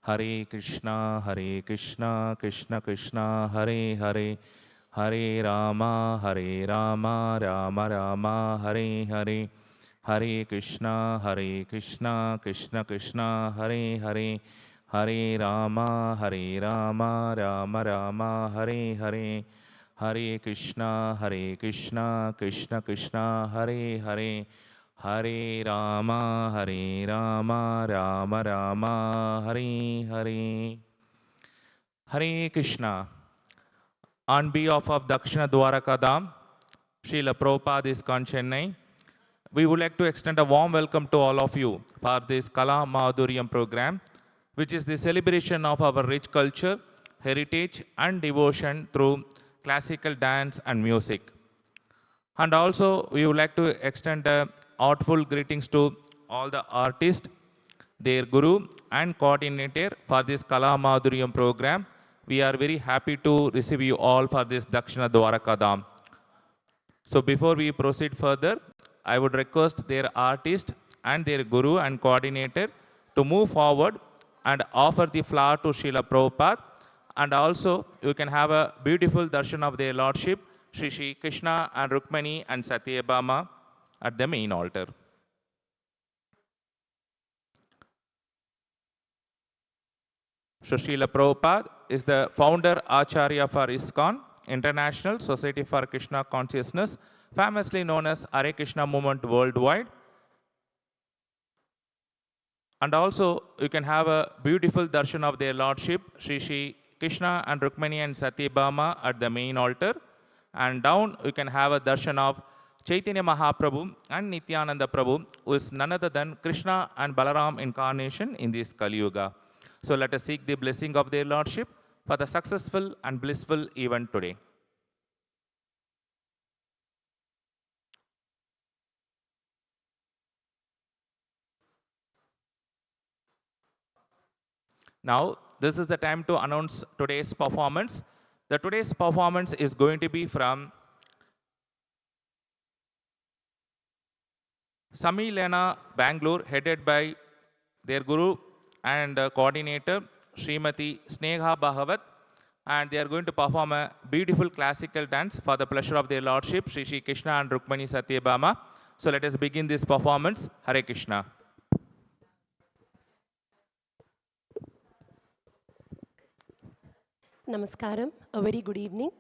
Hare Krishna, Krishna Krishna, Hare Hare, Hare Rama, Rama Rama, Hare Hare, Hare Krishna, Krishna Krishna, Hare Hare, Hare Rama, Rama Rama, Hare Hare, Hare Krishna, Krishna Krishna, Hare Hare, Hare Rama, Rama Rama, Hare Hare. Hare Krishna. On behalf of Dakshina Dwaraka Dham, Srila Prabhupada ISKCON Chennai, we would like to extend a warm welcome to all of you for this Kala Madhuryam program, which is the celebration of our rich culture, heritage, and devotion through classical dance and music. And also, we would like to extend heartful greetings to all the artists, their guru and coordinator for this Kala Madhuryam program. We are very happy to receive you all for this Dakshina Dwaraka Dham. So before we proceed further, I would request their artist and their guru and coordinator to move forward and offer the flower to Srila Prabhupada. And also, you can have a beautiful darshan of their lordship, Shri Krishna and Rukmani and Satyabhama at the main altar. Srila Prabhupada is the founder Acharya for ISKCON, International Society for Krishna Consciousness, famously known as Hare Krishna movement worldwide. And also, you can have a beautiful darshan of their lordship, Shri Krishna and Rukmani and Satyabhama at the main altar. And down, you can have a darshan of Chaitanya Mahaprabhu and Nityananda Prabhu, who is none other than Krishna and Balaram incarnation in this Kali Yuga. So let us seek the blessing of their lordship for the successful and blissful event today. Now, this is the time to announce today's performance. Today's performance is going to be from Samilena, Bangalore, headed by their guru and coordinator, Srimati Sneha Bhagavat. And they are going to perform a beautiful classical dance for the pleasure of their lordship, Shri Krishna and Rukmani Satyabhama. So let us begin this performance. Hare Krishna. Namaskaram, a very good evening.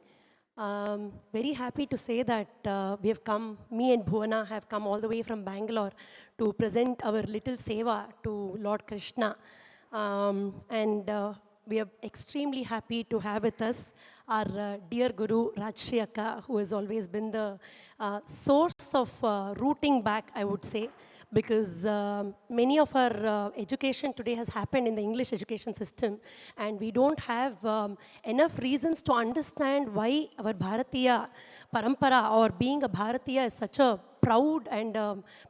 Very happy to say that we have come, me and Bhuvana have come all the way from Bangalore to present our little seva to Lord Krishna. We are extremely happy to have with us our dear Guru Rajshri Akka, who has always been the source of rooting back, I would say, because many of our education today has happened in the English education system, and we don't have enough reasons to understand why our Bharatiya Parampara or being a Bharatiya is such a proud and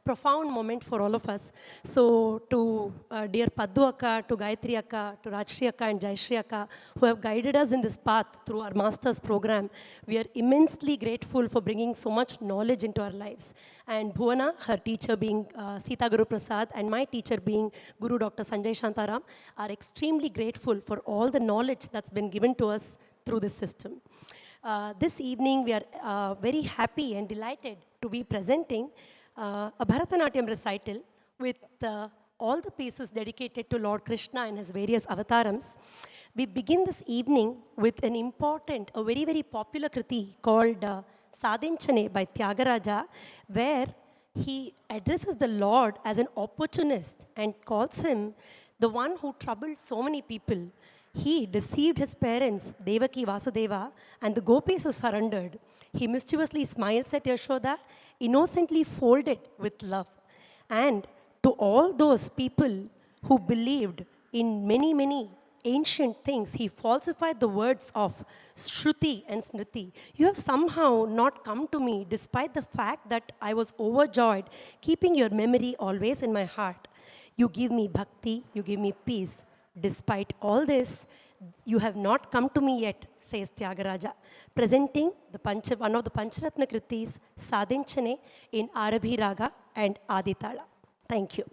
profound moment for all of us. So to dear Paddu Akka, to Gayatri Akka, to Rajshri Akka and Jayashri Akka, who have guided us in this path through our master's program, we are immensely grateful for bringing so much knowledge into our lives. And Bhuvana, her teacher being Sita Guru Prasad, and my teacher being Guru Dr. Sanjay Shantaram, are extremely grateful for all the knowledge that's been given to us through this system. This evening, we are very happy and delighted to be presenting a Bharatanatyam recital with all the pieces dedicated to Lord Krishna and his various avatarams. We begin this evening with an important, a very, very popular kriti called Sadhinchane by Tyagaraja, where he addresses the Lord as an opportunist and calls him the one who troubled so many people. He deceived his parents, Devaki Vasudeva, and the gopis who surrendered. He mischievously smiles at Yashoda, innocently folded with love. And to all those people who believed in many, many ancient things, he falsified the words of Shruti and Smriti. You have somehow not come to me despite the fact that I was overjoyed, keeping your memory always in my heart. You give me bhakti, you give me peace. Despite all this, you have not come to me yet, says Tyagaraja, presenting one of the Pancharatna Kritis, Sadhinchane, in Arabhi Raga and Aditala. Thank you.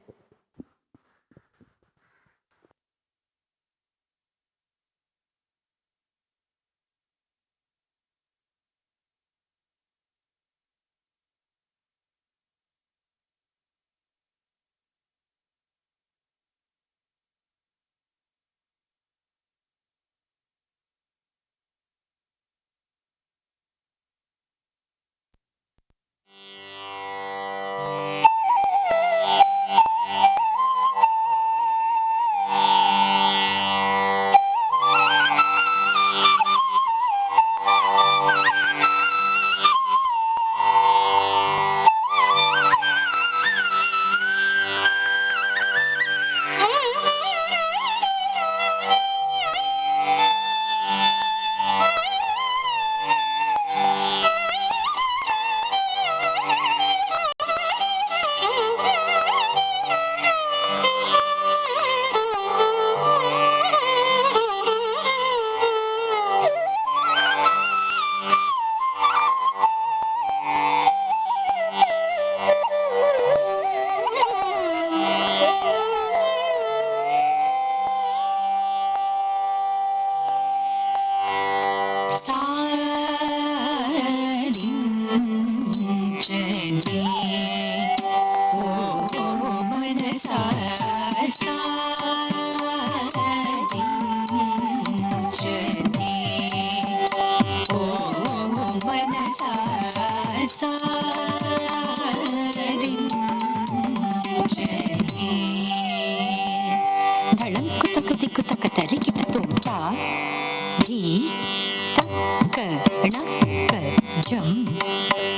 जम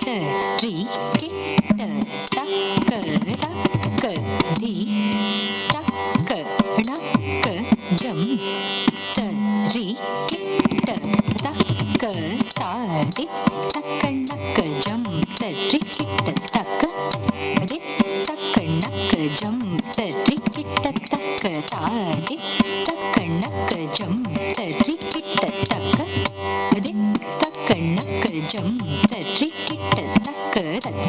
तरी kit तक तक धी तक णक जम तरी kit तक तादि तक णक जम तरी किट तक दि तक णक जम तरी किट तक तादि तक णक जम तरी किट तक दि तक णक जम तरी किट तक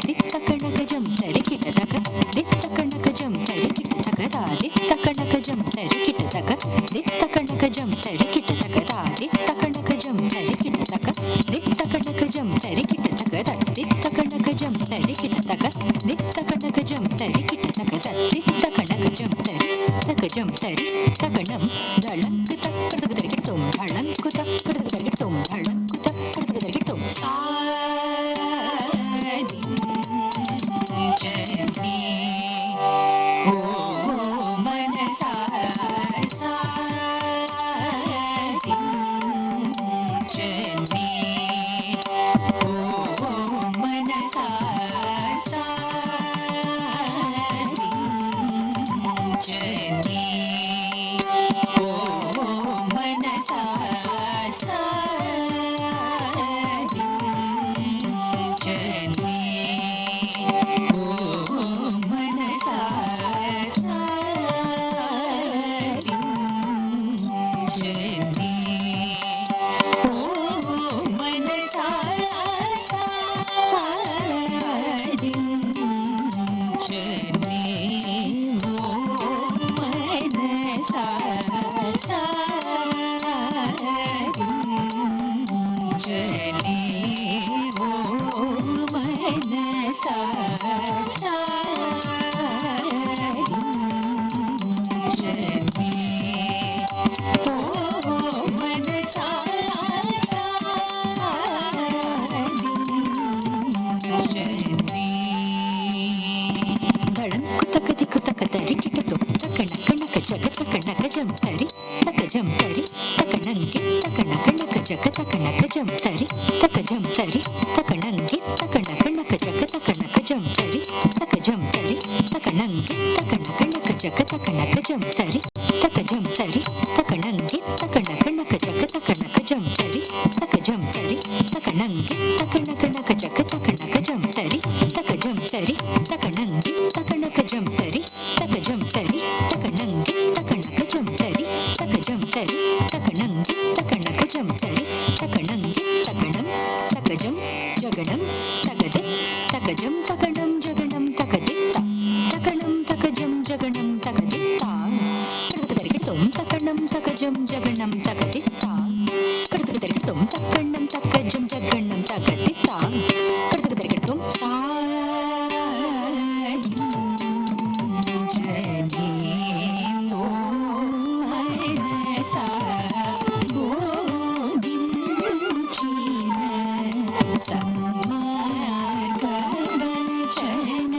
दि तक णक जम तरी किट तक दि तक णक जम तरी किट तक दादि तक णक जम तरी किट तक दि तक णक जम तरी किट तक दादि तक णक जम तरी किट तक दि तक णक जम तरी किट तक दि तक णक जम तरी किट तक दि तक णक जम तरी किट तक दि तक णक जम तरी तक जम तरी तकणम धळंक तक तक तरी किट तुम धळंक तक तक तरी किट तुम धळंक तक तक तरी किट तुम सादि जमी ओ मनसा सादि जमी ओ मनसा सादि जमी ओ मनसा सादि जमी ओ मनसा सादि जमी ओ मनसा सादि जमी ओ मनसा सादि जनी ओ मनसा सादि जनी ओ मनसा सादि जनी धड़ंक तक दिख तक तरी किट तुम तक नक नक जग तक नक जम तरी तक जम तरी तक नंगे तक नक नक जग तक नक जम तरी तक जम तरी तक नंगे तक नक नक जग तक नक जम तरी तक जम तरी तक नंगे तक नक नक जग तक नक जम तरी तक जम तरी तक नंगे तक नक नक जग तक नक जम तरी तक जम तरी तक नंगे तक नक नक जग तक नक जम तरी तक जम तरी तक नंगे तक नक जम तरी तक जम तरी तक नंगे तक नक जम तरी तक जम तरी तक नंगे तक नक जम तरी तक नंगे तकणम तक जम जगणम तक दि तक जम तकणम जगणम तक दित्ता तकणम तक जम जगणम तक दित्ता कड़क तरी तुम तकणम तक जम जगणम तक दित्ता कड़क तरी तुम तकणम तक जम जगणम तक दित्ता कड़क तरी तुम सादि जनी ओ मनसा बोधिंचीन सन्मार्गवचन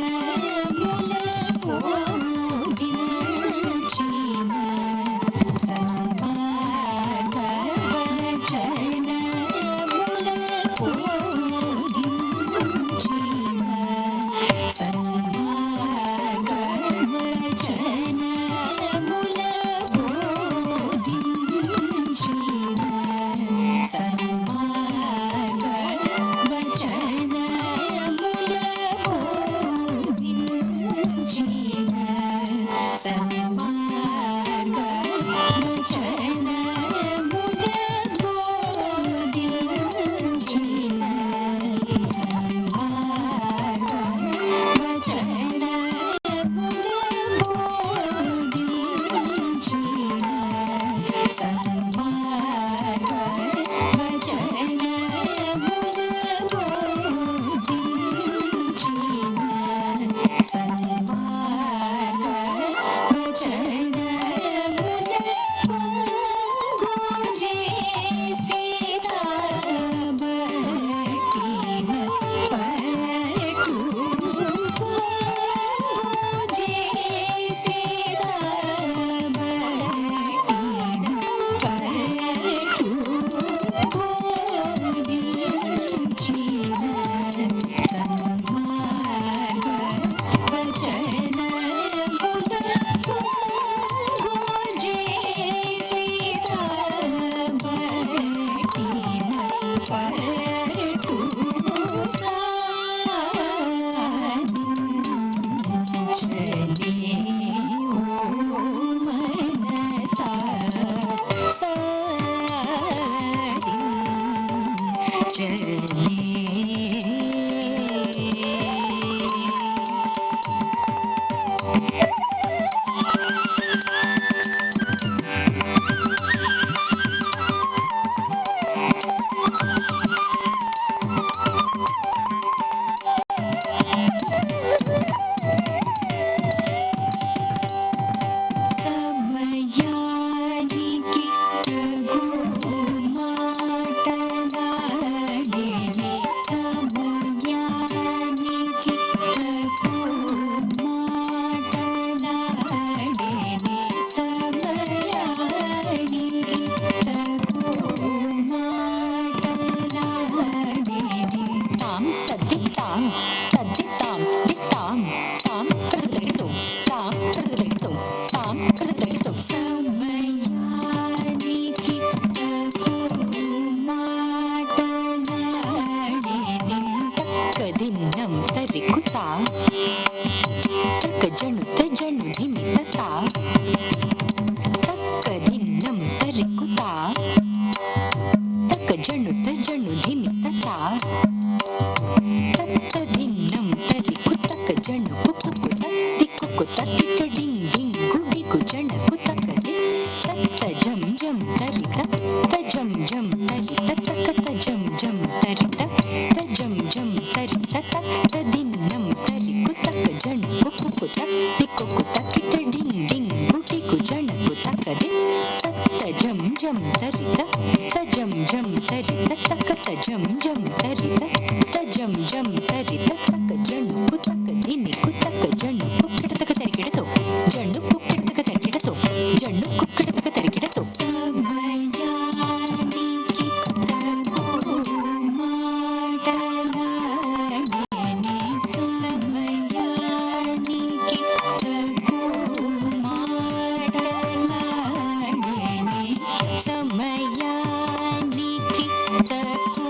मूल बोधिंचीन सन्मार्गवचन मूल बोधिंचीन सन्मार्गवचन मूल बोधिंचीन सन्मार्गवचन मूल बोधिंचीन सन्मार्गवचन मूल बोधिंचीन सन्मार्गवचन मूल बोधिंचीन सन्मार्गवचन मूल बोधिंचीन सन्मार्गवचन मूल गुजे सीता बटीन पटू गुजे सीता बटीन జం తరిత తజం జం తరిత తక తజం జం తరిత తజం జం తరిత తదిన్నం తరికు తక జణకు కుకుత తిక్కుకు తకిట డింగ్ డింగ్ గుటికు జణకు తకది తజం జం తరిత తజం జం తరిత తక తజం జం తరిత తజం జం తరిత తక జణకు తక దినికు తక జణకు కిడతక తరికిడతో జణకు కిడతక తరికిడతో జణకు కిడతక తరికిడతో సమయానికి తగు మాటలాడేనే సమయానికి తగు మాటలాడేనే సమయానికి తగు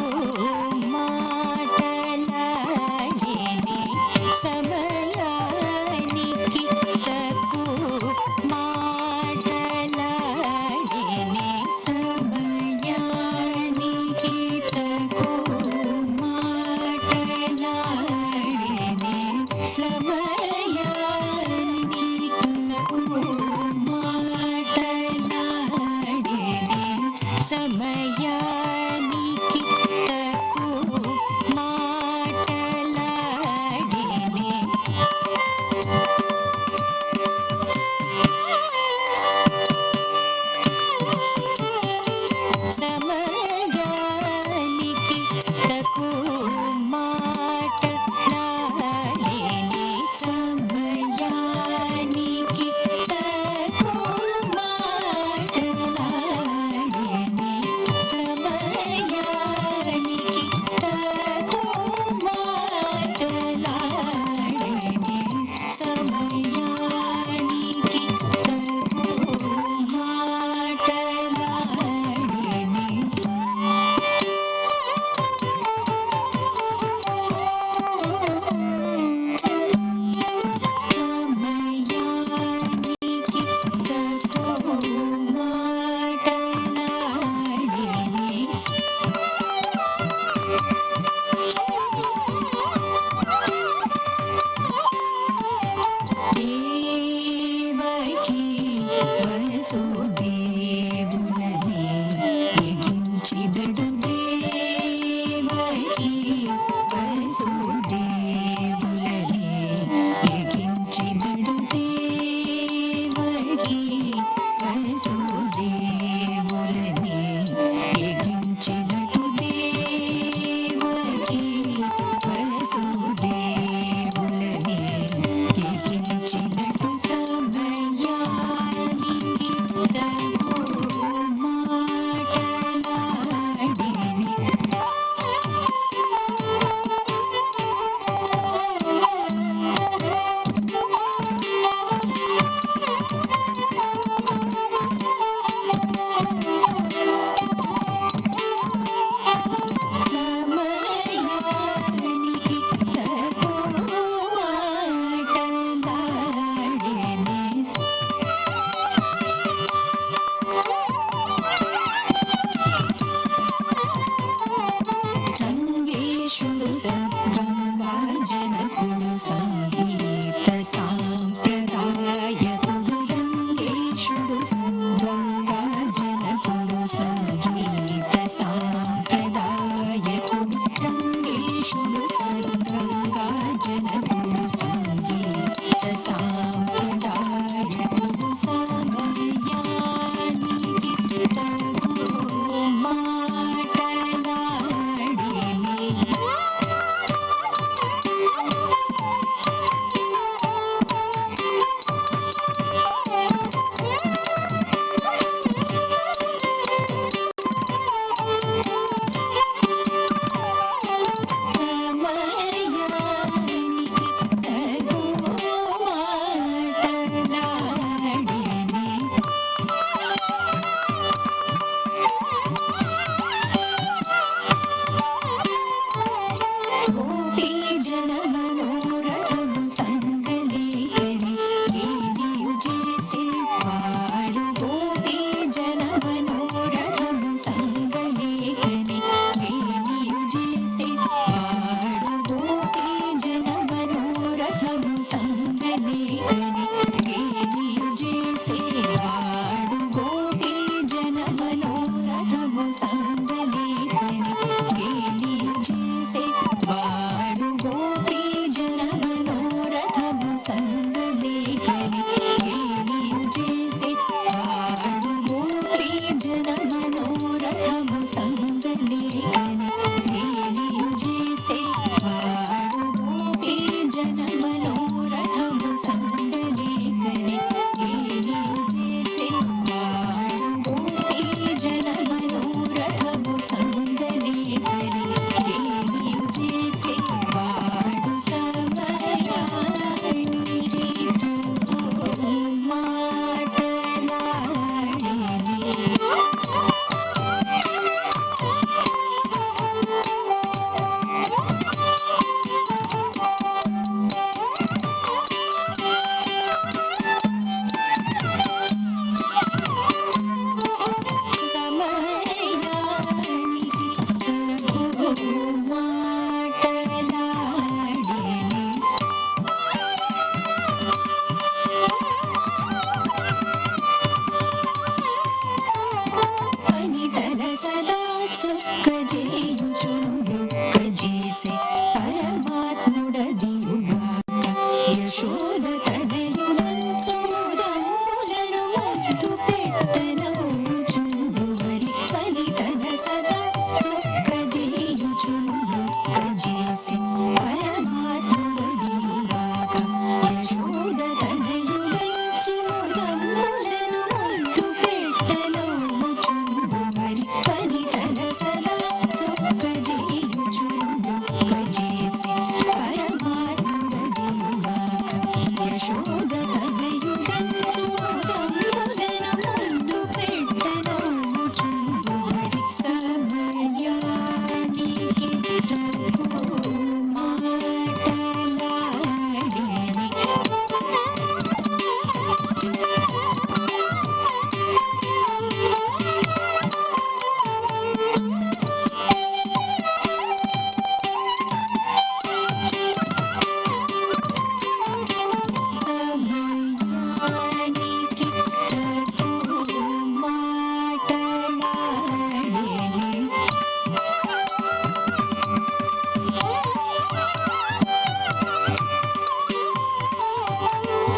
మాటలాడేనే సమయానికి తగు మాటలాడేనే సమయానికి తగు మాటలాడేనే సమయానికి తగు మాటలాడేనే సమయానికి తగు మాటలాడేనే సమయానికి తగు మాటలాడేనే సమయానికి తగు మాటలాడేనే సమయానికి చేసే పరమాత్ముడదియుగాక యశోద తదయునంచు ముదములను ముద్దు పెట్టనవుచుండువరి వనితన సదా సొక్కజేయుచును చేసే పరమాత్ముడదియుగాక యశోద తదయునంచు ముదములను ముద్దు పెట్టనవుచుండువరి వనితన సదా సొక్కజేయుచును చేసే పరమాత్ముడదియుగాక యశోద తదయునంచు ముదములను ముద్దు పెట్టనవుచుండువరి సమయానికి తగు మాటలాడెని సమయానికి తగు మాటలాడెని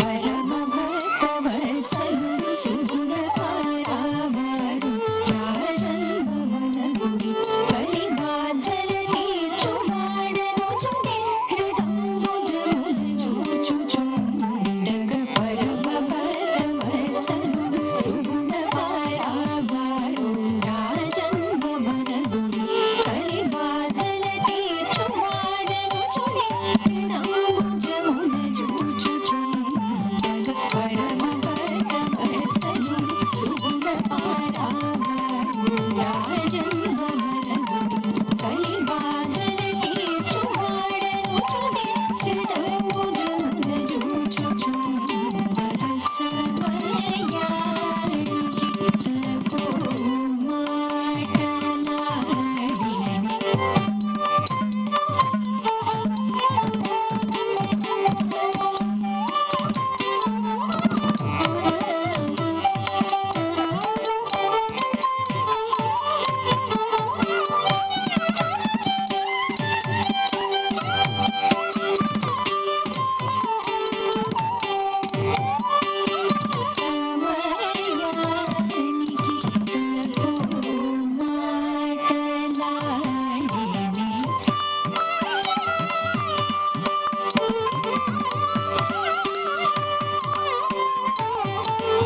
పరమ భక్తవత్సలుడు సుగుణ పరావారు రాజన్మమనగుడి కలిబాధల తీర్చువాడనుచునే హృదంబుజమున చూచుచుండగ పరమ భక్తవత్సలుడు సుగుణ పరావారు రాజన్మమనగుడి కలిబాధల తీర్చువాడనుచునే హృదంబుజమున చూచుచుండగ పరమ భక్తవత్సలుడు సుగుణ పరావారు రాజన్మమనగుడి కలిబాధల తీర్చువాడనుచునే హృదంబుజమున చూచుచుండగ సమయానికి తగు మాటలాడెని సమయానికి తగు మాటలాడెని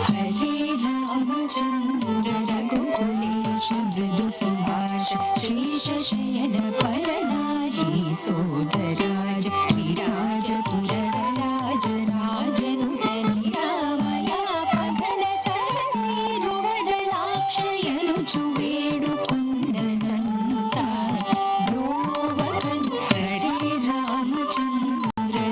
హరే రామచంద్ర రఘుకులేశ మృదు సుభాష శేష శయన పరనారీ సోదరాజ విరాజ తురగరాజ రాజనుత నిరామయ పవన సరసీ రువదలాక్షయనుచు వేడుకున్న నన్నుత బ్రోవకను హరే రామచంద్ర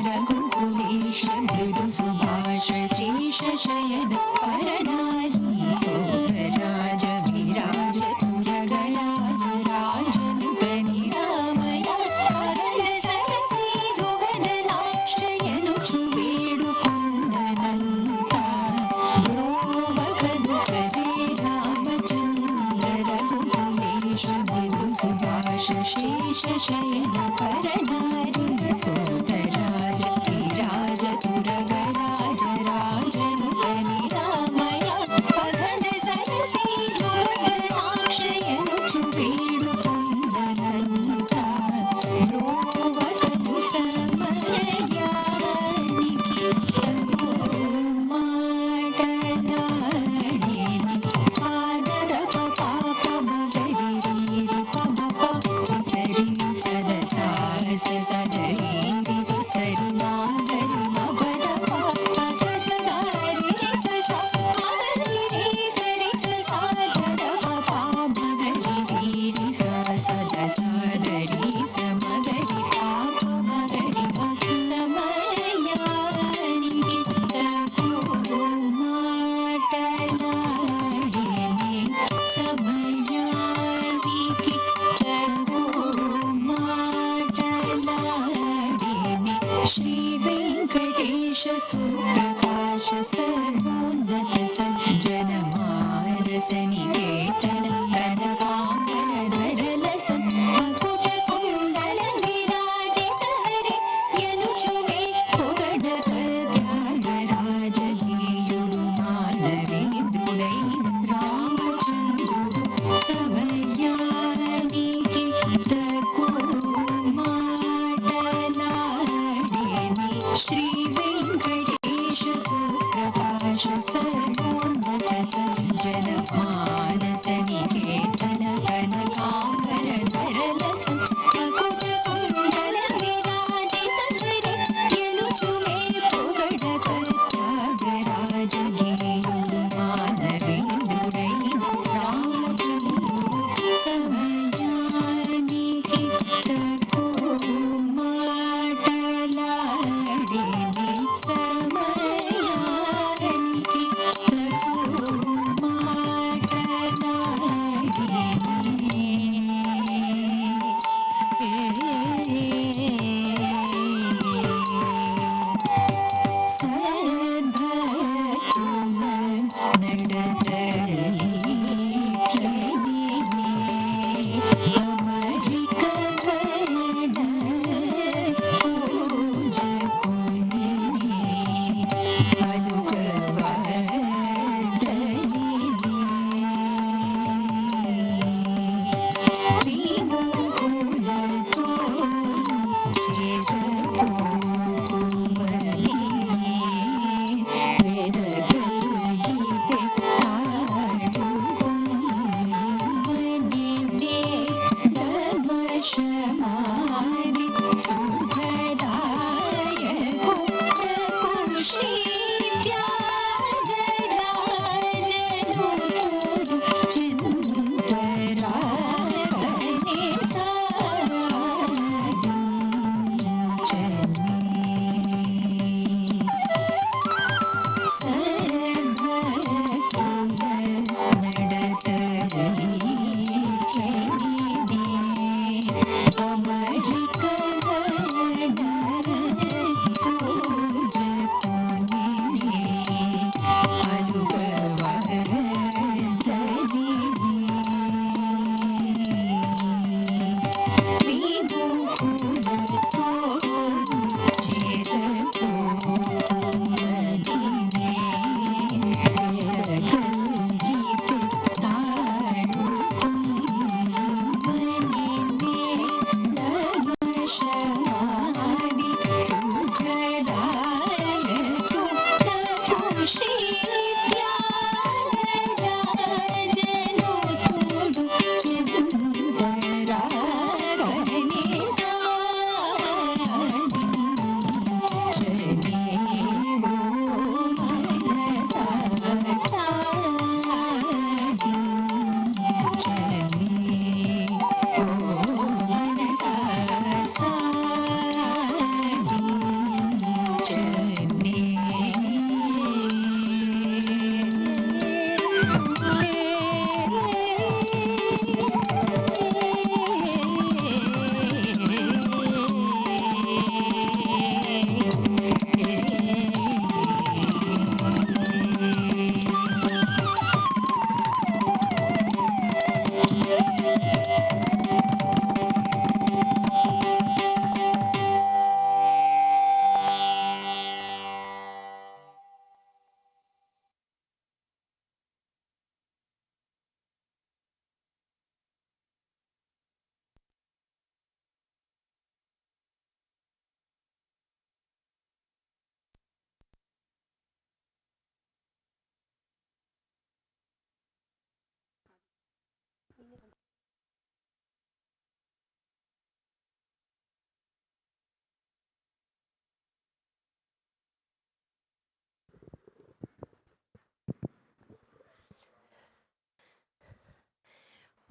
రఘుకులేశ మృదు సుభాష శేష శయన పరనారీ సోదరాజ విరాజ తురగరాజ రాజనుత నిరామయ పవన సరసీ రువదలాక్షయనుచు వేడుకున్న నన్నుత బ్రోవకను హరే రామచంద్ర రఘుకులేశ మృదు సుభాష శేష శయన పరనారీ సోదరాజ విరాజ తురగరాజ రాజనుత నిరామయ పవన సరసీ రువదలాక్షయనుచు వేడుకున్న నన్నుత బ్రోవకను సమయానికి తగు మాటలాడెని పాదద పాప మగరి రీరి పమ ప సరి సద సా స సద రీరి సరి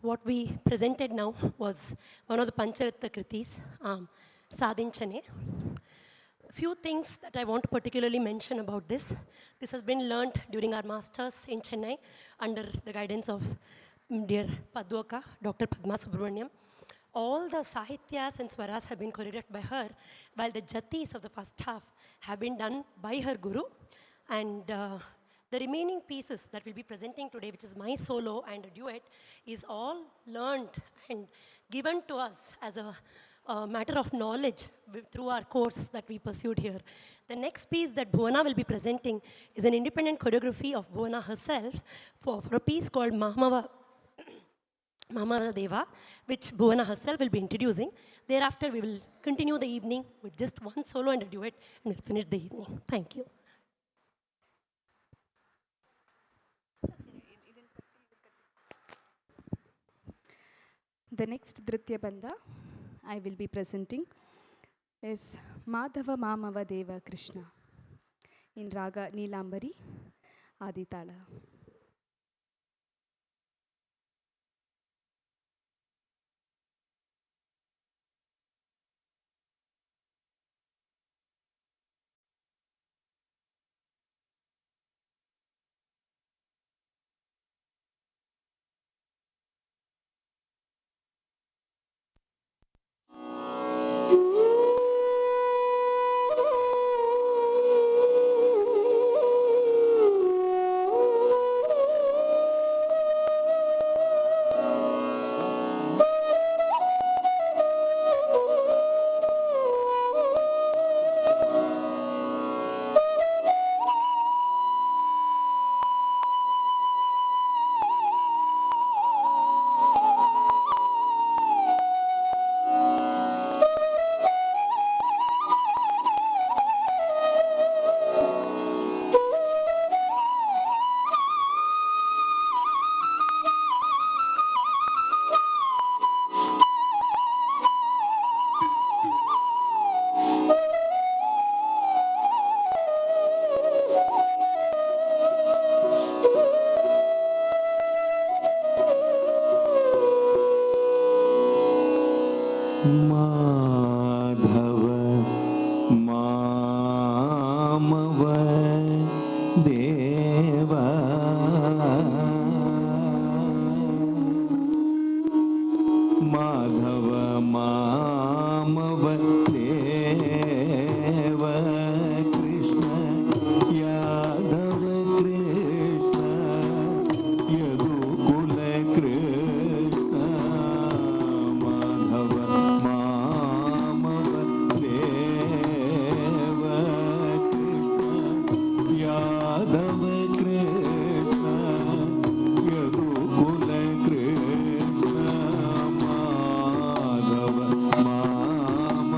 what we presented now was one of the Pancharatta Kritis, Sadhinchane. Few things that I want to particularly mention about this. This has been learned during our masters in Chennai under the guidance of dear Padwaka, Dr. Padma Subramaniam. All the sahityas and swaras have been choreographed by her, while the jatis of the first half have been done by her guru. And the remaining pieces that we'll be presenting today, which is my solo and a duet, is all learned and given to us as a matter of knowledge through our course that we pursued here. The next piece that Bhuvana will be presenting is an independent choreography of Bhuvana herself for a piece called Mahamava Deva, which Bhuvana herself will be introducing. Thereafter, we will continue the evening with just one solo and a duet, and we'll finish the evening. Thank you. The next Dritya Bandha I will be presenting is Madhava Mamava Deva Krishna in Raga Neelambari Aditala. Madhav मामव देवा माधव मामव देव कृष्ण यादव कृष्ण यदुकुल कृष्ण माधव मामव देव Krishna Yadav Krishna यदुकुल Krishna Madhav मामव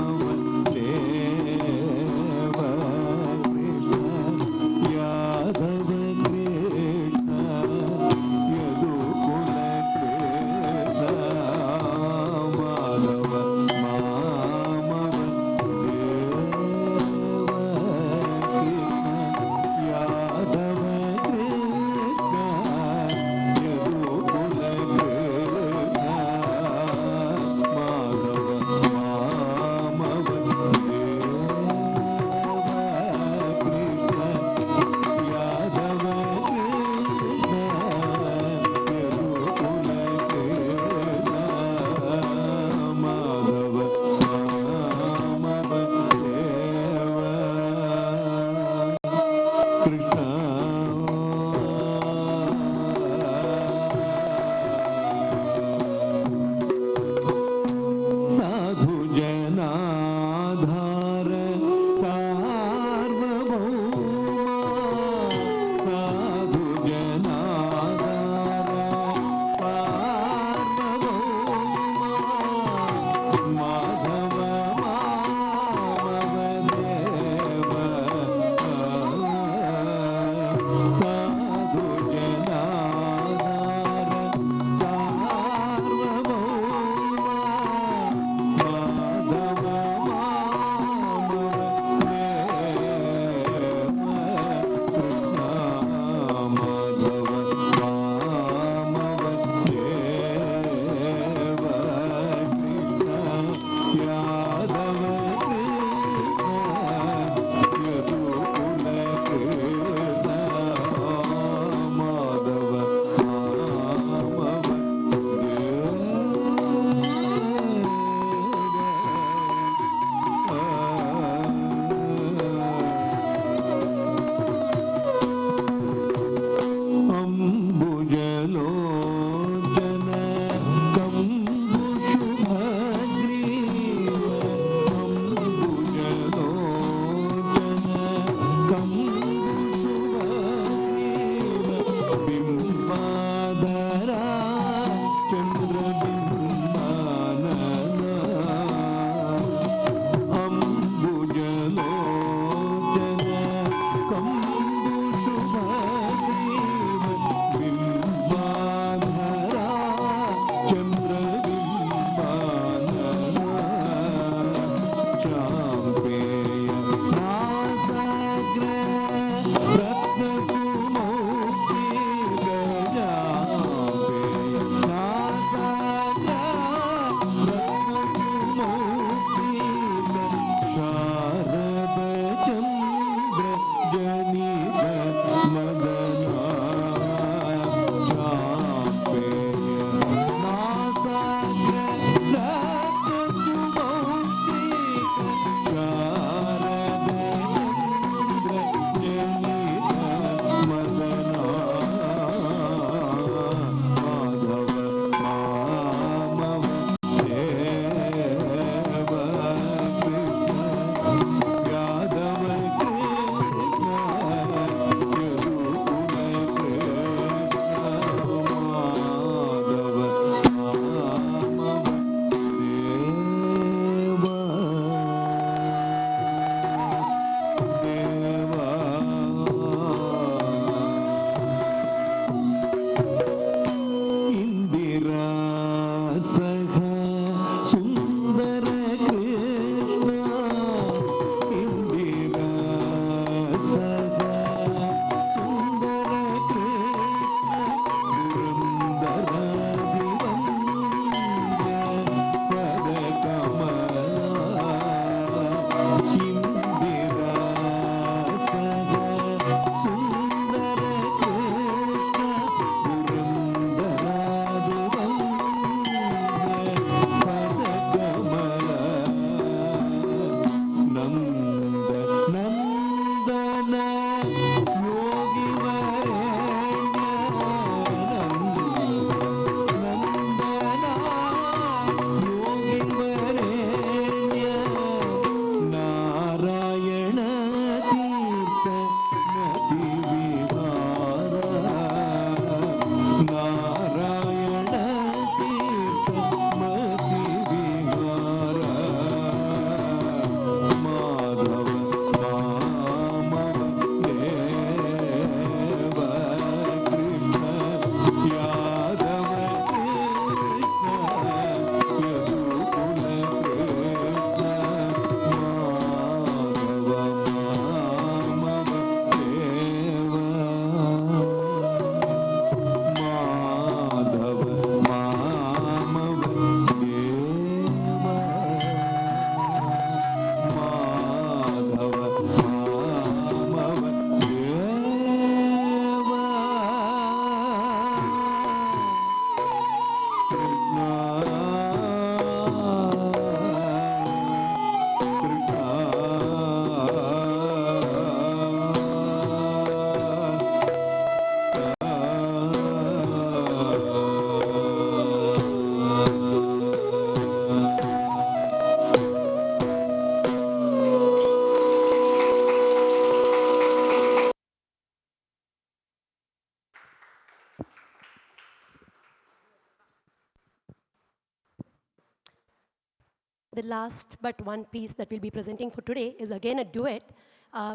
The last but one piece that we'll be presenting for today is again a duet,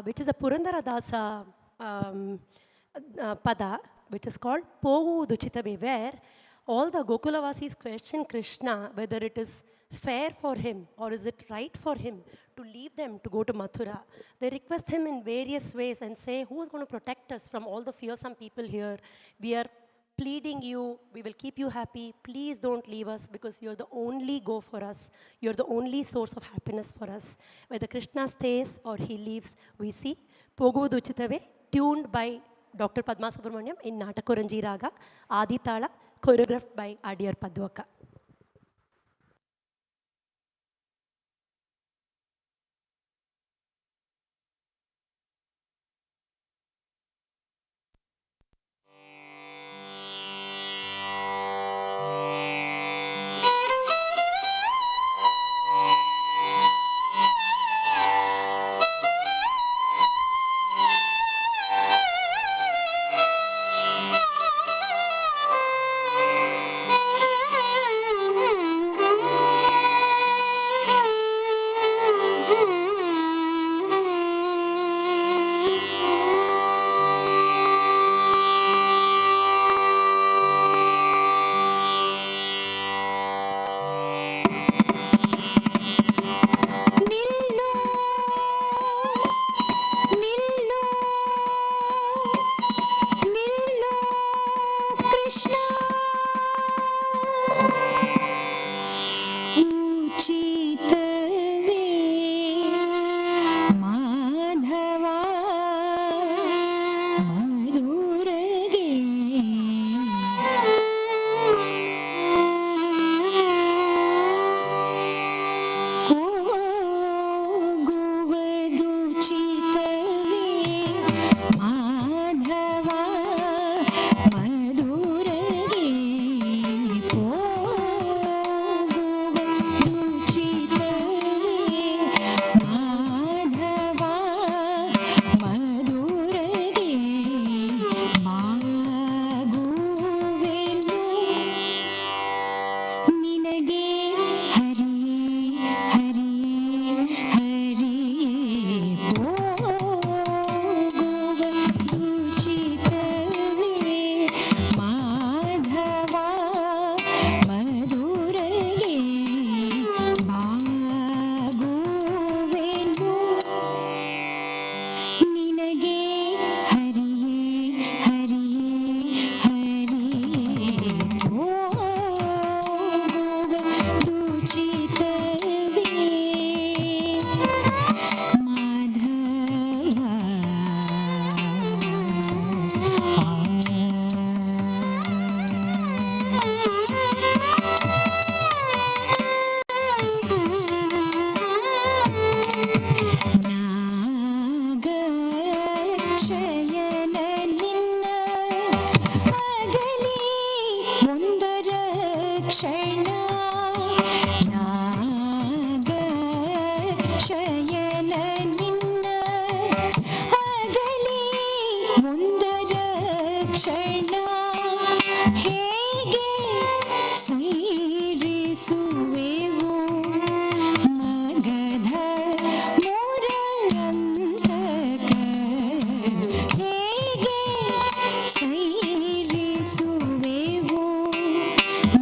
which is a Purandaradasa pada, which is called Pogu Duchitave, where all the Gokulavasis question Krishna whether it is fair for him or is it right for him to leave them to go to Mathura. They request him in various ways and say, who is going to protect us from all the fearsome people here? We are pleading you, we will keep you happy, please don't leave us because you're the only go for us, you're the only source of happiness for us. Whether Krishna stays or he leaves, we see Pogu Duchitave, tuned by Dr. Padma Subramaniam in Natakuranji Raga, Adi Tala, choreographed by our dear Padwaka. ನಿಲ್ಲು ನಿಲ್ಲು ನಿಲ್ಲು ಕೃಷ್ಣ ಉಚಿತವೇ ಮಾಧವ ಮಧುರಗೆ ಹೋಗುವುದುಚಿತವೇ ಮಾಧವ ಮಧುರಗೆ ಹೋಗುವುದುಚಿತವೇ ಮಾಧವ ಮಧುರಗೆ ಮಾಗುವೆನು ನಿನಗೆ ಹರಿಯೇ ಹರಿಯೇ ಹರಿಯೇ ಹೋಗುವುದುಚಿತವೇ ಮಾಧವ ಮಧುರಗೆ ಮಾಗುವೆನು ನಿನಗೆ ಹರಿಯೇ ಹರಿಯೇ ಹರಿಯೇ ಹೋಗುವುದುಚಿತವೇ ಮಾಧವ ನಾಗಶಯನ ನಿನ್ನ ಅಗಲಿ ಮುಂದರ ಕ್ಷಣ ನಾಗಶಯನ ನಿನ್ನ ಅಗಲಿ ಮುಂದರ ಕ್ಷಣ ಹೇಗೆ ಸೈರಿಸುವೆವು ಮಗಧ ಮೂರರಂತಕ ಹೇಗೆ ಸೈರಿಸುವೆವು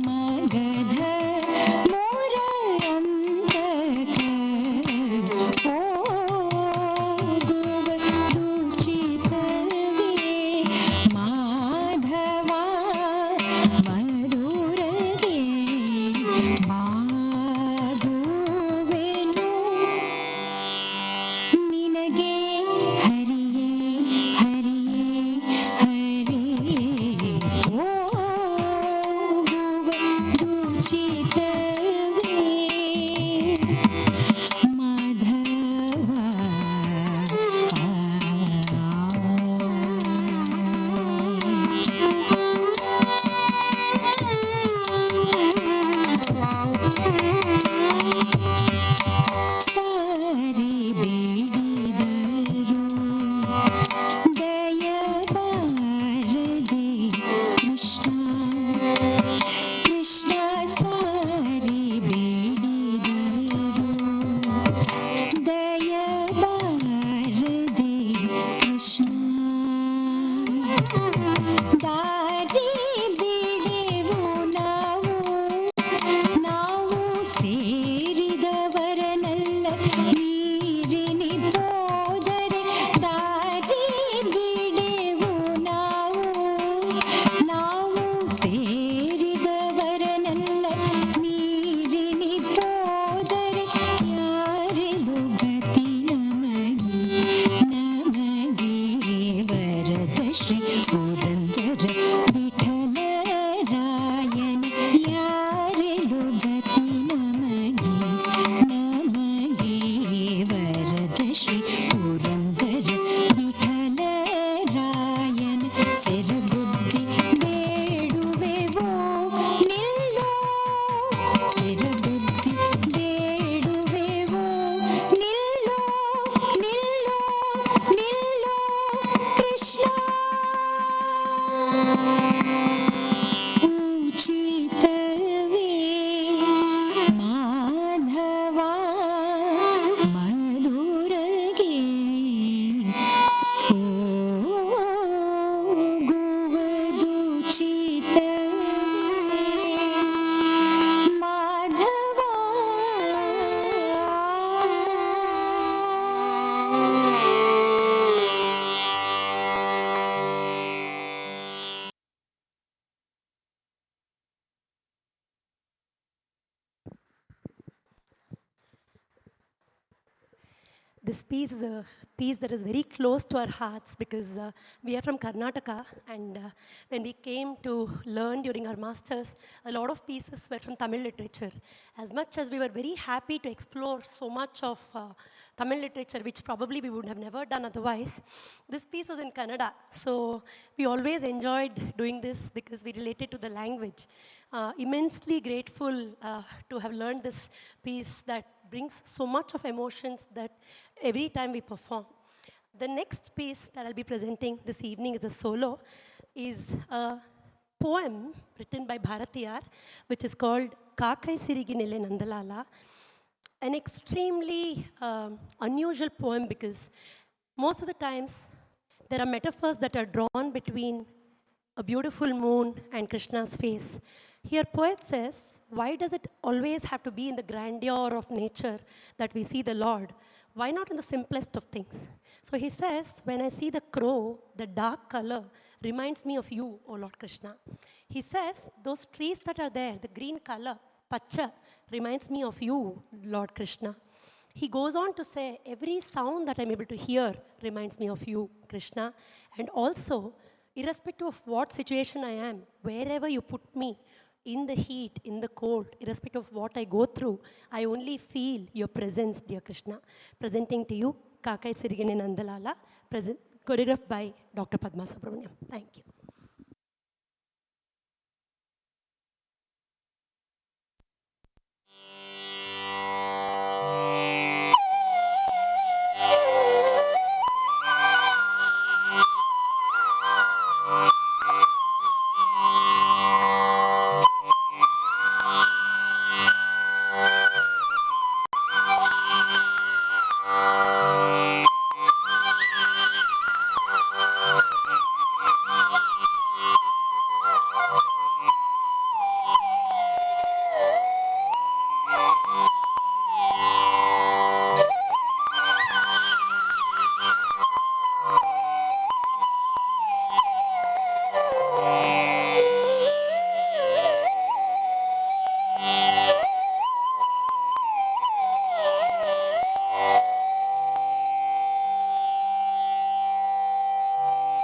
ಮಗಧ ಮೂರರಂತಕ ಹೋಗುವುದುಚಿತವೇ ಮಾಧವ ಮಧುರಗೆ ಮಾಗುವೆನು ನಿನಗೆ ಹರಿಯೇ ಹರಿಯೇ ಹರಿಯೇ ಹೋಗುವುದುಚಿತವೇ ಮಾಧವ ಸಾರಿ ಬೇಡಿದರು ದಯಬಾರದೆ ಕೃಷ್ಣ ಕೃಷ್ಣ ಸಾರಿ This piece is a piece that is very close to our hearts because we are from Karnataka, and when we came to learn during our masters, a lot of pieces were from Tamil literature. As much as we were very happy to explore so much of Tamil literature, which probably we would have never done otherwise, this piece was in Kannada. So we always enjoyed doing this because we related to the language. Immensely grateful to have learned this piece that brings so much of emotions that every time we perform. The next piece that I'll be presenting this evening is a solo, is a poem written by Bharatiyar, which is called Kakai Siriginile Nandalala, an extremely unusual poem because most of the times there are metaphors that are drawn between a beautiful moon and Krishna's face. Here poet says, why does it always have to be in the grandeur of nature that we see the Lord? Why not in the simplest of things? So he says, when I see the crow, the dark color reminds me of you, O Lord Krishna. He says, those trees that are there, the green color, pacha, reminds me of you, Lord Krishna. He goes on to say, every sound that I'm able to hear reminds me of you, Krishna. And also, irrespective of what situation I am, wherever you put me, in the heat, in the cold, irrespective of what I go through, I only feel your presence, dear Krishna. Presenting to you, Kakai Sirigine Nandalala, choreographed by Dr. Padma Subramaniam. Thank you.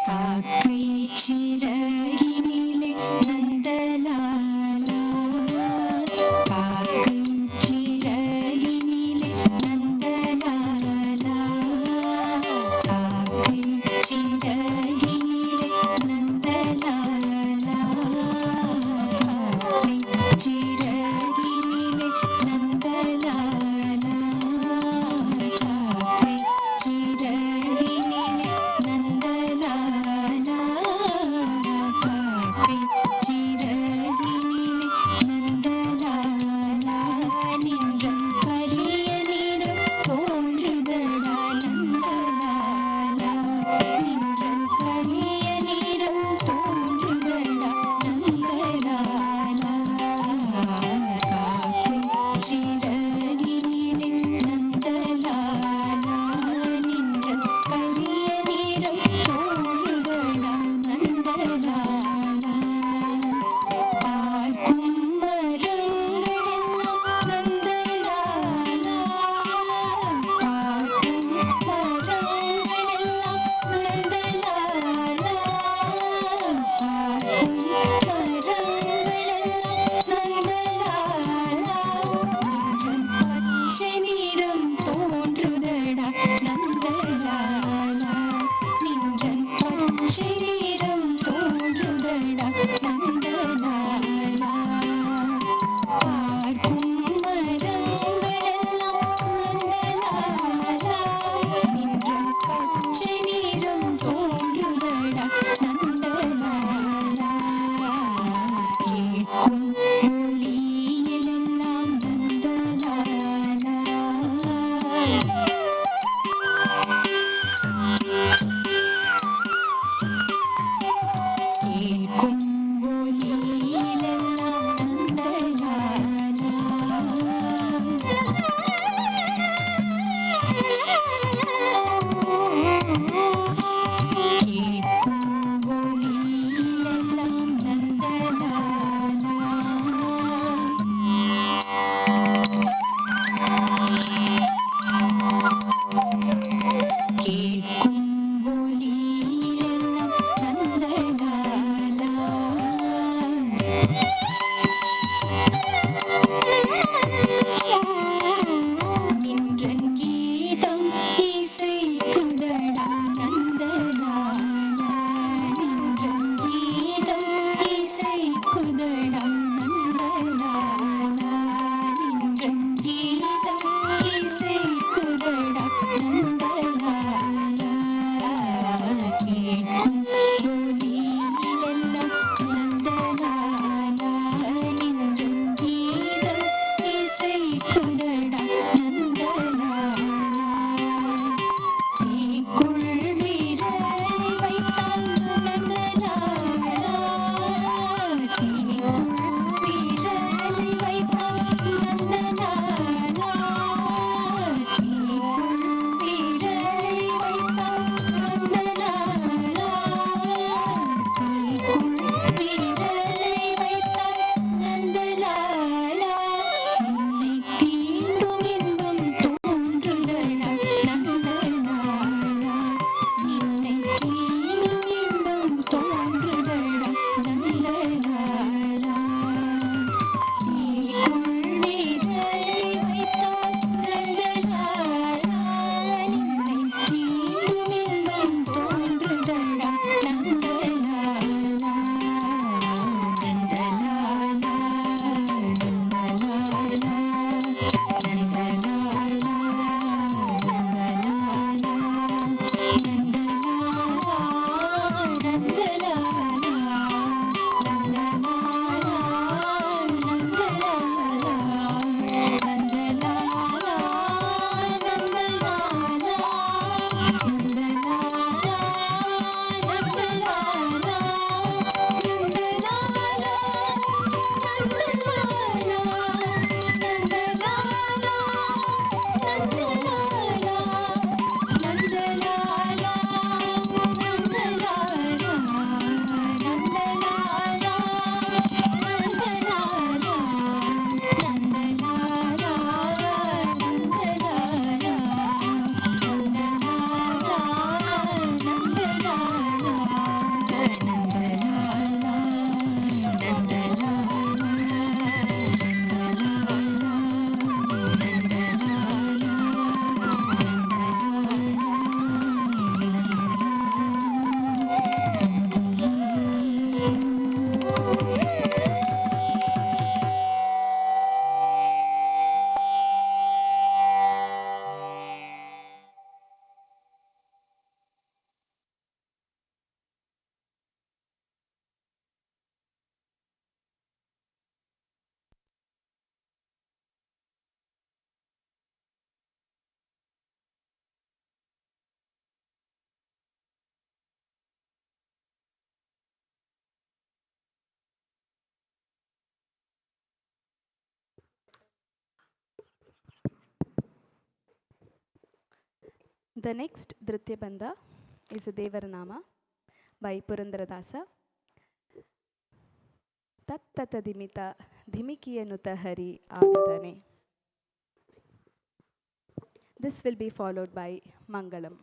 காக்கை சிறகினிலே நந்தலாலா, காக்கை சிறகினிலே நந்தலாலா, காக்கை சிறகினிலே நந்தலாலா, காக்கை சிறகினிலே நந்தலாலா, காக்கை சிறகினிலே நந்தலாலா, காக்கை சிறகினிலே நந்தலாலா, நின்ற கரிய நிறம் தோன்றுதடா நந்தலாலா, நின்ற கரிய நிறம் தோன்றுதடா நந்தலாலா, காக்கை சிறகினிலே நந்தலாலா, நின்ற கரிய நிறம் தோன்றுதடா நந்தலாலா, பார்க்கும் மரங்களெல்லாம் நந்தலாலா, பார்க்கும் மரங்களெல்லாம் நந்தலாலா, பார்க்கும் மரங்களெல்லாம் நந்தலாலா, நின்றன் பச்சை நிறம் தோன்றுதடா நந்தலாலா, நின்றன் பச்சை நிறம் தோன்றுதடா நந்தலாலா, பார்க்கும் மரங்களெல்லாம் நந்தலாலா, நின்றன் பச்சை நிறம் தோன்றுதடா நந்தலாலா, கேட்கும் மொழியிலெல்லாம் நந்தலாலா, கேட்கும் ஒலியிலெல்லாம் Nandalala, The next Dritya Bandha is a Devaranama by Purandaradasa. Tattata dimita dhimikiyanuta hari avadane. This will be followed by Mangalam.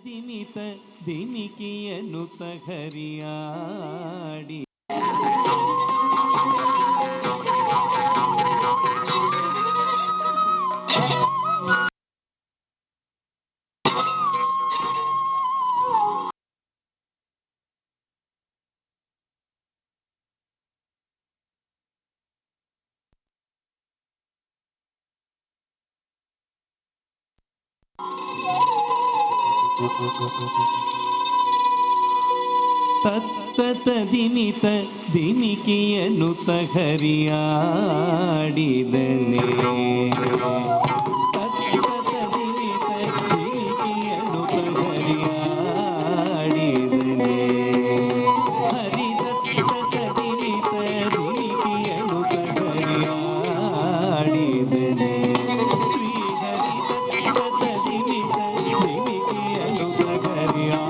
ದಿಮಿತ ದಿಮಿಕಿಯನುತ ಹರಿಯಾಡಿ ತತ್ತತ ದಿಮಿತ ದಿಮಿಕಿಯನುತ ಹರಿಯಾಡಿದನೆ. ತತ್ತತ ದಿಮಿತ ದಿಮಿಕಿಯನುತ ಹರಿಯಾಡಿದನೆ. ಹರಿ ತತ್ತತ ದಿಮಿತ ದಿಮಿಕಿಯನುತ ಹರಿಯಾಡಿದನೆ. ಶ್ರೀ ಹರಿ ತತ್ತತ ದಿಮಿತ ದಿಮಿಕಿಯನುತ ಹರಿಯಾಡಿದನೆ.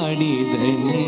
ಆಡಿದನೆ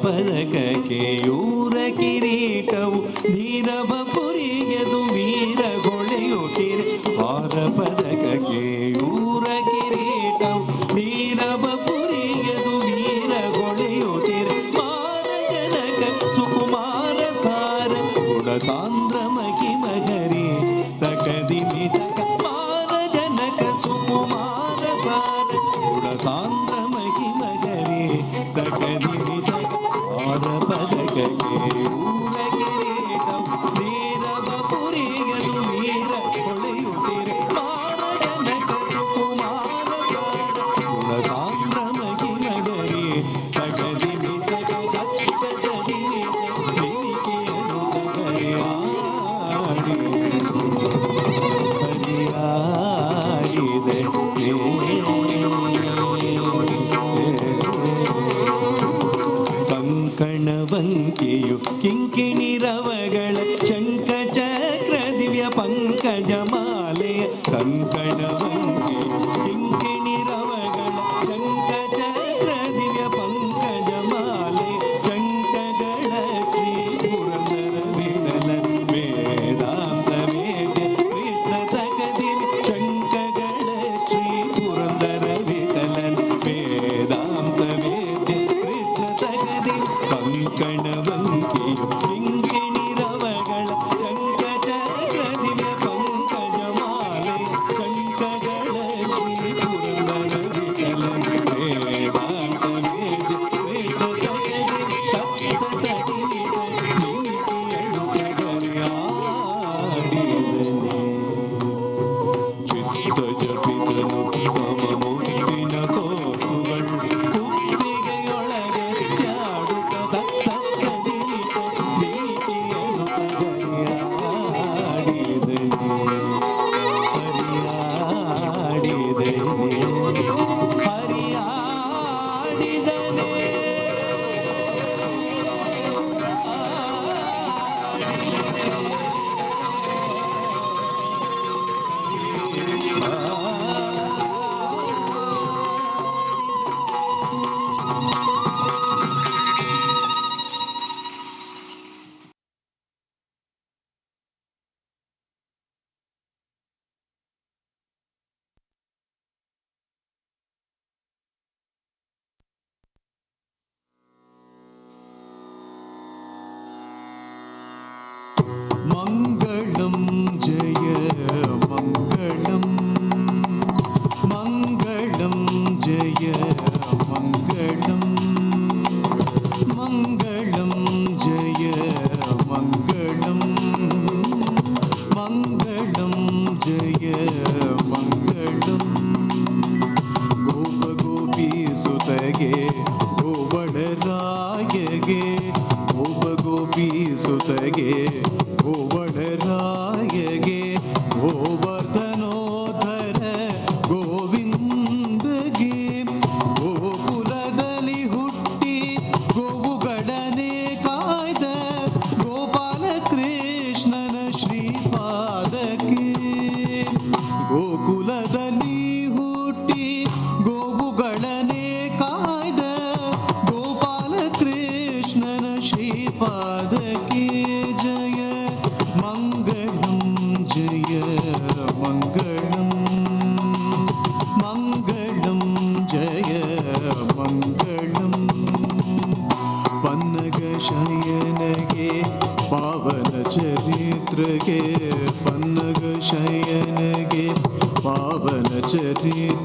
ಪದಕಕೆಯೂರ ಕಿರೀಟವು ಧೀರವ ಪುರಿಗೆದು ವೀರ ಹೊಳೆಯುತ್ತಿರೆ. ಆರ ಪದಕಕೆಯೂರ ಕಿರೀಟವು ಧೀರವ ಪುರಿಗೆದು ವೀರ ಹೊಳೆಯುತ್ತಿರೆ. ಮಾರ ಜನಕ ಸುಕುಮಾರ ಸಾರ ಗುಣ ಸಾಂದ್ರ ಮಹಿಮಗರಿ ತಕದಿಮಿತ. ಮಾರ ಜನಕ ಸುಕುಮಾರ ಸಾರ ಗುಣ ಸಾಂದ್ರ ಮಹಿಮಗರಿ ತಕದಿಮಿತ. ಆರ ಪದಕಕೆಯೂರ ಕಿರೀಟವು ಧೀರವ ಪುರಿಗೆದು ವೀರ ಹೊಳೆಯುತ್ತಿರೆ. ಮಾರ ಜನಕ ಸುಕುಮಾರ ಸಾರ ಗುಣ ಸಾಂದ್ರ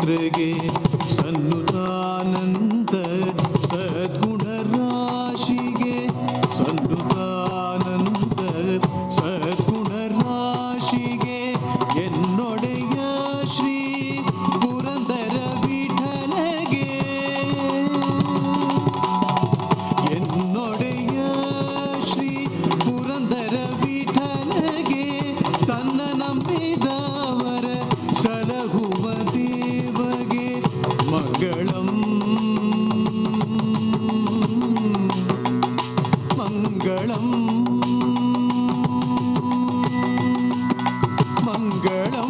ಊರಗೆ ಸನ್ನುತಾನಂದ ಸದ್ಗುಣ ರಾಶಿಗೆ ಸನ್ನುತಾನಂದ ಸದ್ಗುಣ ರಾಶಿಗೆ ಎನ್ನೊಡೆಯ ಶ್ರೀ ಪುರಂದರ ವಿಠಲಗೆ ಎನ್ನೊಡೆಯ ಶ್ರೀ ಪುರಂದರ ವಿಠಲಗೆ ತನ್ನ ನಂಬಿದವರ ಸಲಹುವ ದೇವಗೆ ಮಂಗಳಂ ಮಂಗಳಂ ಮಂಗಳಂ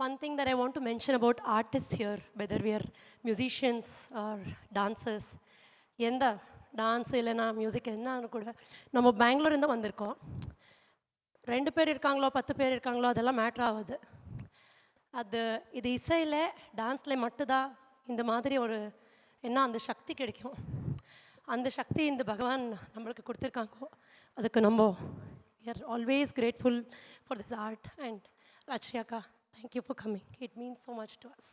One thing that I want to mention about artists here, whether we are musicians or dancers, எந்த டான்ஸ் இல்லைனா மியூசிக் என்ன கூட நம்ம பெங்களூர்லேருந்து வந்திருக்கோம். 2 பேர் இருக்காங்களோ 10 பேர் இருக்காங்களோ அதெல்லாம் மேட்ரு ஆகுது. இது இசையில் டான்ஸில் மட்டும்தான் இந்த மாதிரி ஒரு அந்த சக்தி கிடைக்கும். அந்த சக்தி இந்த பகவான் நம்மளுக்கு கொடுத்துருக்காங்கோ. அதுக்கு நம்ம we are always grateful for this art. And Rajshri Akka, thank you for coming. It means so much to us.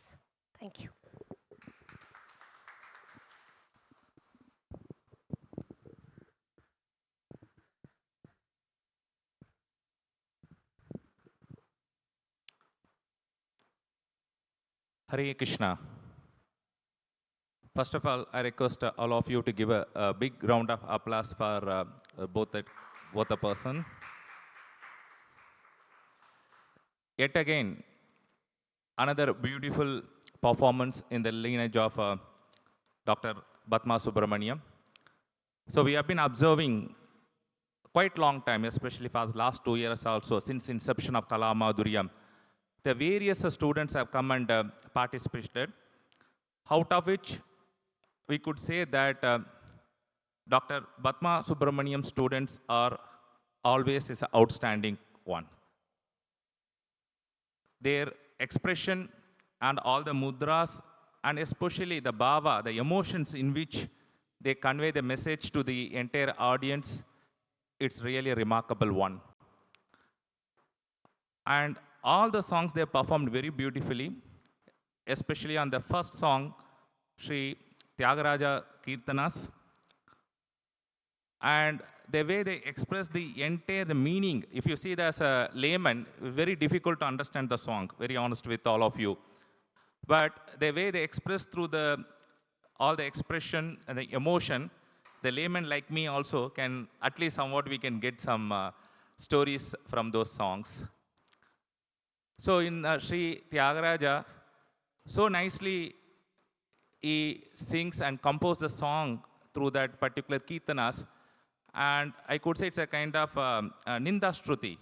Thank you. Hare Krishna. First of all, I request all of you to give a big round of applause for both the person. Yet again, another beautiful performance in the lineage of Dr. Padma Subramaniam. So we have been observing quite long time, especially for the last 2 years also, since inception of Kala Madhuriyam. The various students have come and participated, out of which we could say that Dr. Padma Subramaniam students are always is an outstanding one. Their expression and all the mudras, and especially the bhava, the emotions in which they convey the message to the entire audience, it's really a remarkable one. And all the songs they performed very beautifully, especially on the first song, Sri Tyagaraja Kirtanas. And the way they express the entire meaning, if you see it as a layman, very difficult to understand the song, very honest with all of you. But the way they express through all the expression and the emotion, the layman like me also can, at least somewhat we can get some stories from those songs. So in Sri Tyagaraja, so nicely he sings and composes the song through that particular Kirtanas. And I could say it's a kind of Ninda Shruti,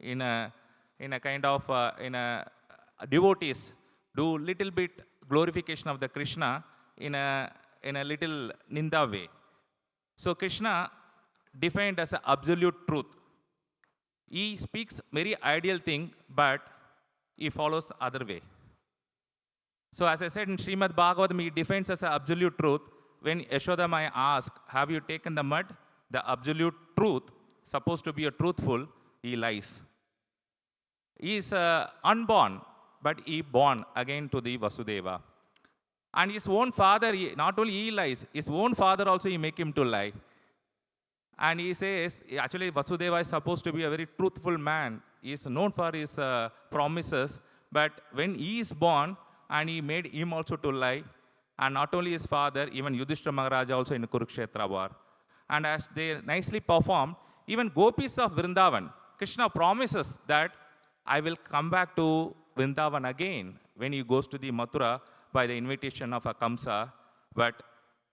in a kind of, devotees do little bit glorification of the Krishna in a little Ninda way. So Krishna defined as an absolute truth. He speaks very ideal thing, but he follows other way. So as I said in Srimad Bhagavatam, he defines as an absolute truth. When Yashoda Maya asked, have you taken the mud? The absolute truth, supposed to be a truthful, he lies. He is unborn, but he born again to the Vasudeva. And his own father, not only he lies, his own father also he make him to lie. And he says, actually Vasudeva is supposed to be a very truthful man. He is known for his promises, but when he is born, and he made him also to lie, and not only his father, even Yudhishthira Maharaja also in Kurukshetra war. And as they nicely performed, even gopis of Vrindavan, Krishna promises that I will come back to Vrindavan again when he goes to the Mathura by the invitation of a Kamsa, but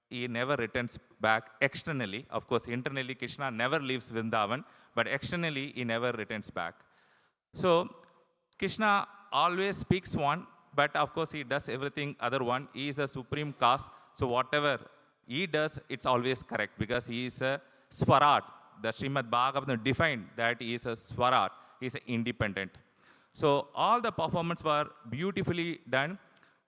he never returns back externally. Of course, internally Krishna never leaves Vrindavan, but externally he never returns back. So Krishna always speaks one, but of course he does everything other one. He is a supreme cause. So whatever he does, it's always correct because he is a Swarat. The Srimad Bhagavatam defined that he is a Swarat. He is independent. So all the performances were beautifully done.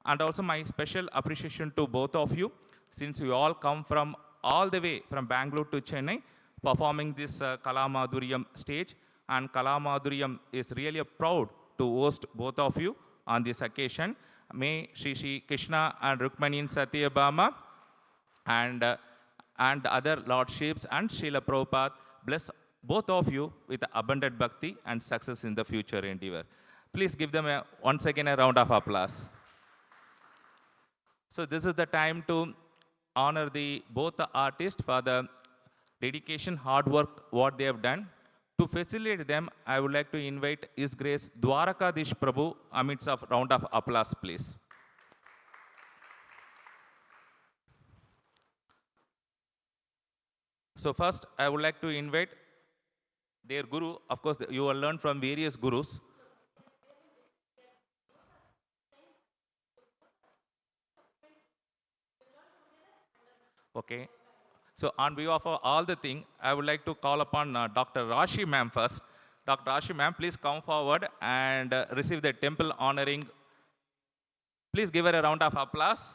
And also my special appreciation to both of you, since you all come from all the way from Bangalore to Chennai, performing this Kala Madhuryam stage. And Kala Madhuryam is really proud to host both of you on this occasion. May Shri Krishna and Rukmani Satyabhama and the other lordships and Srila Prabhupada bless both of you with abundant bhakti and success in the future endeavor. Please give them once again a round of applause. So this is the time to honor both the artists for the dedication, hard work, what they have done. To facilitate them, I would like to invite His Grace Dwarakadish Prabhu amidst of round of applause, please. So first, I would like to invite their guru. Of course, you will learn from various gurus. Okay. So on behalf of all the thing, I would like to call upon Dr. Rashi ma'am first. Dr. Rashi ma'am, please come forward and receive the temple honoring. Please give her a round of applause.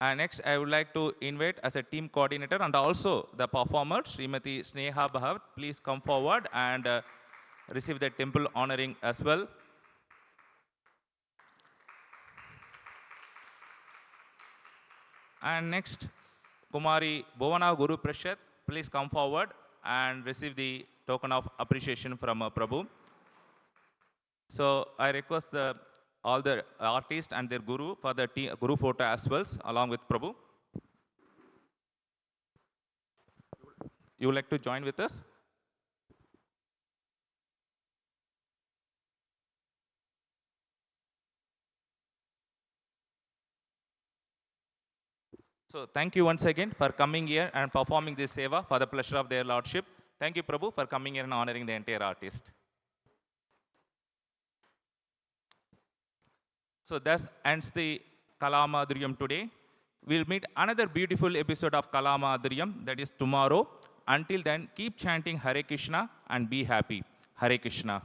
And next, I would like to invite as a team coordinator and also the performer, Srimati Sneha Bhavat. Please come forward and receive the temple honoring as well. And next, Kumari Bhovana Guru Prashad, please come forward and receive the token of appreciation from Prabhu. So I request all the artists and their guru for the guru photo as well, along with Prabhu. You would like to join with us? So thank you once again for coming here and performing this seva for the pleasure of their lordship. Thank you, Prabhu, for coming here and honoring the entire artist. So thus ends the Kala Madhuryam today. We'll meet another beautiful episode of Kala Madhuryam, that is tomorrow. Until then, keep chanting Hare Krishna and be happy. Hare Krishna.